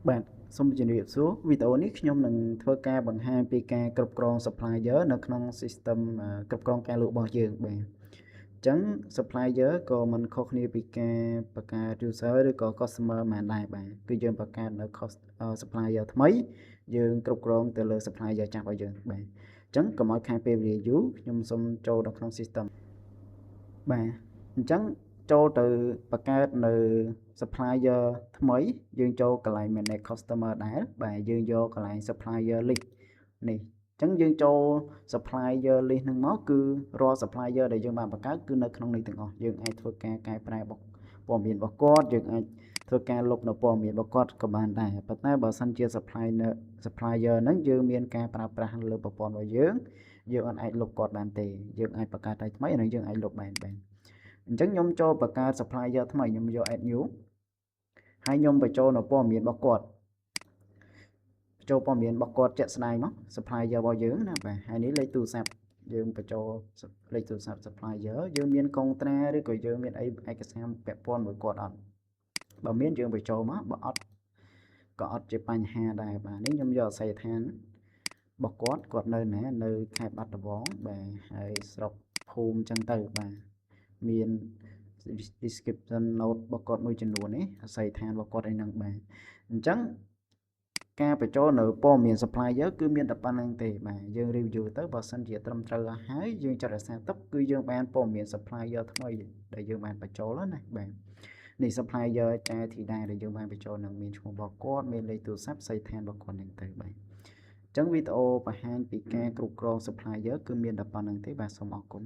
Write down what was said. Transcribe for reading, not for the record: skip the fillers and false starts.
បាទសូមជម្រាបសួរវីដេអូនេះខ្ញុំនឹងធ្វើការបង្ហាញពីការគ្រប់គ្រង supplier នៅក្នុង system គ្រប់គ្រងការលក់របស់យើងបាទអញ្ចឹង supplier ក៏មិនខុសគ្នាពីការបង្កើត user ឬក៏ customer ប៉ុន្មានដែរបាទគឺយើងបង្កើតនៅ supplier ថ្មីយើងគ្រប់គ្រងទៅលើ supplier ចាស់របស់យើងបាទអញ្ចឹងកុំឲ្យខាតពេលវេលាយូរខ្ញុំសូមចូលដល់ក្នុង system បាទអញ្ចឹងចូលទៅបង្កើតនៅ supplier ថ្មីយើងចូលកន្លែង manage customer ដែរបាទយើងយកកន្លែង supplier list នេះអញ្ចឹងយើងចូល supplier list ហ្នឹងមកគឺរាល់ supplier ដែលយើងបានបង្កើតគឺនៅក្នុងនេះទាំងអស់យើងអាចធ្វើការកែប្រែព័ត៌មានរបស់គាត់យើងអាចធ្វើការលុបនៅព័ត៌មានរបស់គាត់ក៏បានដែរប៉ុន្តែបើសិនជា supplier ហ្នឹងយើងមានការប្រើប្រាស់លើប្រព័ន្ធរបស់យើងអត់អាចលុបគាត់បានទេយើងអាចបង្កើតតែថ្មីហើយយើងអាចលុបបានអញ្ចឹងខ្ញុំចូលបង្កើត supplier ថ្មីខ្ញុំយក add new ហើយខ្ញុំបញ្ចូលនៅព័ត៌មានរបស់គាត់បញ្ចូលព័ត៌មានរបស់គាត់ជាក់ស្ដែងមក supplier របស់យើងណាបាទហើយនេះលេខទូរស័ព្ទយើងបញ្ចូលលេខទូរស័ព្ទ supplier យើងមានកុងត្រាឬក៏យើងមានអីឯកសារពាក់ព័ន្ធមួយគាត់អត់បើមានយើងបញ្ចូលមកបើអត់ក៏អត់ជាបញ្ហាដែរបាទនេះខ្ញុំយកអាស័យដ្ឋានរបស់គាត់នៅណានៅខេត្តបាត់ដំបងបាទហើយស្រុកភូមិអញ្ចឹងទៅបាទមាន description note របស់គាត់មួយចំនួននេះអាស័យដ្ឋានរបស់គាត់ឯហ្នឹងបាទអញ្ចឹងការបញ្ចូលនៅព័ត៌មាន supplier គឺមានតែប៉ុណ្្នឹងទេបាទយើង review ទៅបើសិនជាត្រឹមត្រូវហើយយើងចាត់រក្សាទុកគឺយើងបានព័ត៌មាន supplier ថ្មីដែលយើងបានបញ្ចូលណាបាទនេះ supplier ចែធីតាដែលយើងបានបញ្ចូលនឹងមានឈ្មោះរបស់គាត់មានលេខទូរស័ព្ទស័យដ្ឋានរបស់គាត់ហ្នឹងទៅបាទអញ្ចឹងវីដេអូបង្ហាញពីការគ្រប់គ្រង supplier គឺមានតែប៉ុណ្្នឹងទេបាទសូមអរគុណ